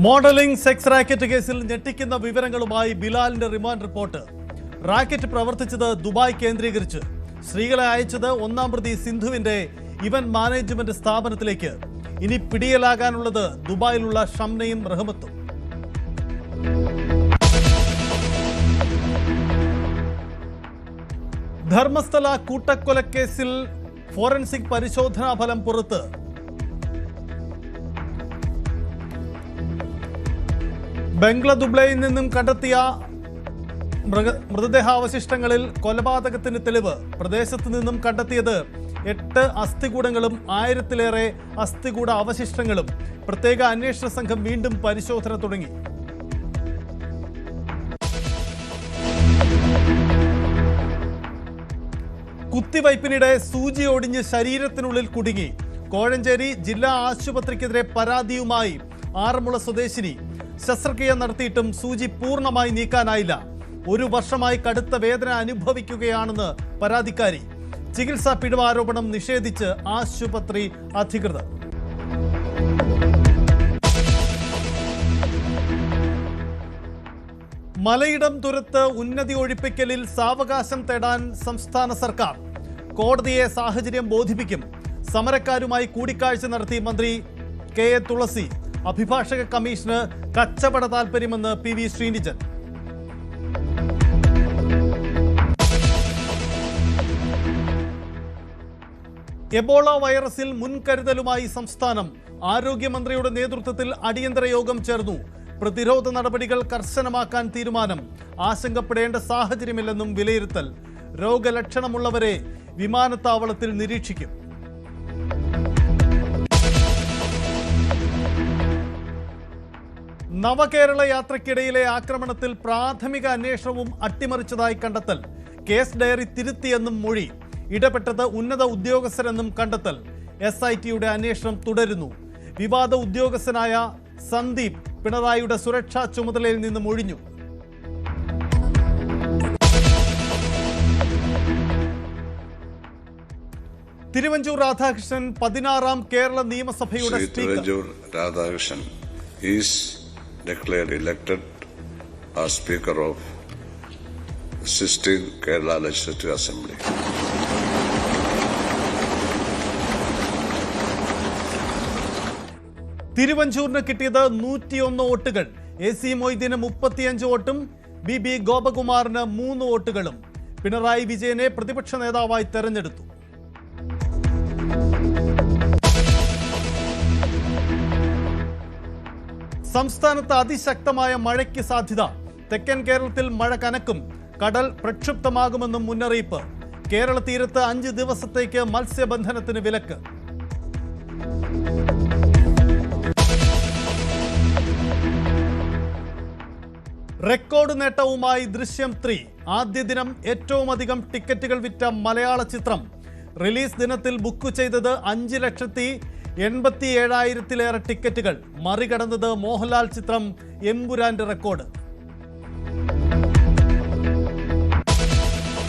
Modelling sex racket കേസിൽ ഞെട്ടിക്കുന്ന വിവരങ്ങളുമായി ബിലാലിന്റെ റിമാൻഡ് റിപ്പോർട്ട്. റാക്കറ്റ് പ്രവർത്തിച്ചത് ദുബായ് കേന്ദ്രീകരിച്ച്. സ്ത്രീകളെ അയച്ചത് ഒന്നാം പ്രതി സിന്ധുവിന്റെ ഇവന്റ് മാനേജ്മെന്റ് സ്ഥാപനത്തിലേക്ക്. ഇനി പിടിയിലാകാനുള്ളത് ദുബായിലുള്ള ഷംനയും റഹ്മത്തും. ധർമ്മസ്ഥല കൂട്ടക്കൊലക്കേസിൽ ഫോറൻസിക് പരിശോധനാ ഫലം പുറത്ത്. ബംഗ്ലദുബ്ലയിൽ നിന്നും കണ്ടെത്തിയ മൃതദേഹാവശിഷ്ടങ്ങളിൽ കൊലപാതകത്തിന് തെളിവ്. പ്രദേശത്ത് നിന്നും കണ്ടെത്തിയത് 8 അസ്ഥികൂടങ്ങളും 1000-ലേറെ അസ്ഥികൂട അവശിഷ്ടങ്ങളും. പ്രത്യേക അന്വേഷണ സംഘം വീണ്ടും പരിശോധന തുടങ്ങി. കുത്തിവയ്പ്പിനിടെ സൂചി ഒടിഞ്ഞ് ശരീരത്തിനുള്ളിൽ കുടുങ്ങി. കോഴഞ്ചേരി ജില്ലാ ആശുപത്രിക്കെതിരെ പരാതിയുമായി ആറന്മുള സ്വദേശിനി. ശസ്ത്രക്രിയ നടത്തിയിട്ടും സൂചി പൂർണ്ണമായി നീക്കാനായില്ല. 1 വർഷമായി കടുത്ത വേദന അനുഭവിക്കുകയാണെന്ന് പരാതിക്കാരി. ചികിത്സാ പിഴവ് ആരോപണം നിഷേധിച്ച് ആശുപത്രി അധികൃതർ. മലയിടം തുരത്ത് ഉന്നതി ഒഴിപ്പിക്കലിൽ സാവകാശം തേടാൻ സംസ്ഥാന സർക്കാർ. കോടതിയെ സാഹചര്യം ബോധിപ്പിക്കും. സമരക്കാരുമായി കൂടിക്കാഴ്ച നടത്തി മന്ത്രി കെ എ തുളസി. അഭിഭാഷക കമ്മീഷന് കച്ചവട താൽപര്യമെന്ന് PV ശ്രീനിജൻ. എബോള വൈറസിൽ മുൻകരുതലുമായി സംസ്ഥാനം. ആരോഗ്യമന്ത്രിയുടെ നേതൃത്വത്തിൽ അടിയന്തര യോഗം ചേർന്നു. പ്രതിരോധ നടപടികൾ കർശനമാക്കാൻ തീരുമാനം. ആശങ്കപ്പെടേണ്ട സാഹചര്യമില്ലെന്നും വിലയിരുത്തൽ. രോഗലക്ഷണമുള്ളവരെ വിമാനത്താവളത്തിൽ നിരീക്ഷിക്കും. നവകേരള യാത്രയ്ക്കിടയിലെ ആക്രമണത്തിൽ പ്രാഥമിക അന്വേഷണവും അട്ടിമറിച്ചതായി കണ്ടെത്തൽ. കേസ് ഡയറി തിരുത്തിയെന്നും മൊഴി. ഇടപെട്ടത് ഉന്നത ഉദ്യോഗസ്ഥരെന്നും കണ്ടെത്തൽ. SITയുടെ അന്വേഷണം തുടരുന്നു. വിവാദ ഉദ്യോഗസ്ഥനായ സന്ദീപ് പിണറായിയുടെ സുരക്ഷാ ചുമതലയിൽ നിന്നും ഒഴിഞ്ഞു. തിരുവഞ്ചൂർ രാധാകൃഷ്ണൻ 16ാം കേരള നിയമസഭയുടെ speaker. Radhakrishnan is declared elected as Speaker of 16th Kerala Legislative Assembly. തിരുവഞ്ചൂരിന് കിട്ടിയത് 101 വോട്ടുകൾ. AC മൊയ്തീന് 35 വോട്ടും BB ഗോപകുമാറിന് 3 വോട്ടുകളും. പിണറായി വിജയനെ പ്രതിപക്ഷ നേതാവായി തെരഞ്ഞെടുത്തു. സംസ്ഥാനത്ത് അതിശക്തമായ മഴയ്ക്ക് സാധ്യത. തെക്കൻ കേരളത്തിൽ മഴ കനക്കും. കടൽ പ്രക്ഷുബ്ധമാകുമെന്നും മുന്നറിയിപ്പ്. കേരള തീരത്ത് 5 ദിവസത്തേക്ക് മത്സ്യബന്ധനത്തിന് വിലക്ക്. റെക്കോർഡ് നേട്ടവുമായി ദൃശ്യം 3. ആദ്യ ദിനം ഏറ്റവും അധികം ടിക്കറ്റുകൾ വിറ്റ മലയാള ചിത്രം. റിലീസ് ദിനത്തിൽ ബുക്ക് ചെയ്തത് 5,87,000-ലേറെ ടിക്കറ്റുകൾ. മറികടന്നത് മോഹൻലാൽ ചിത്രം എമ്പുരാന്റെ റെക്കോർഡ്.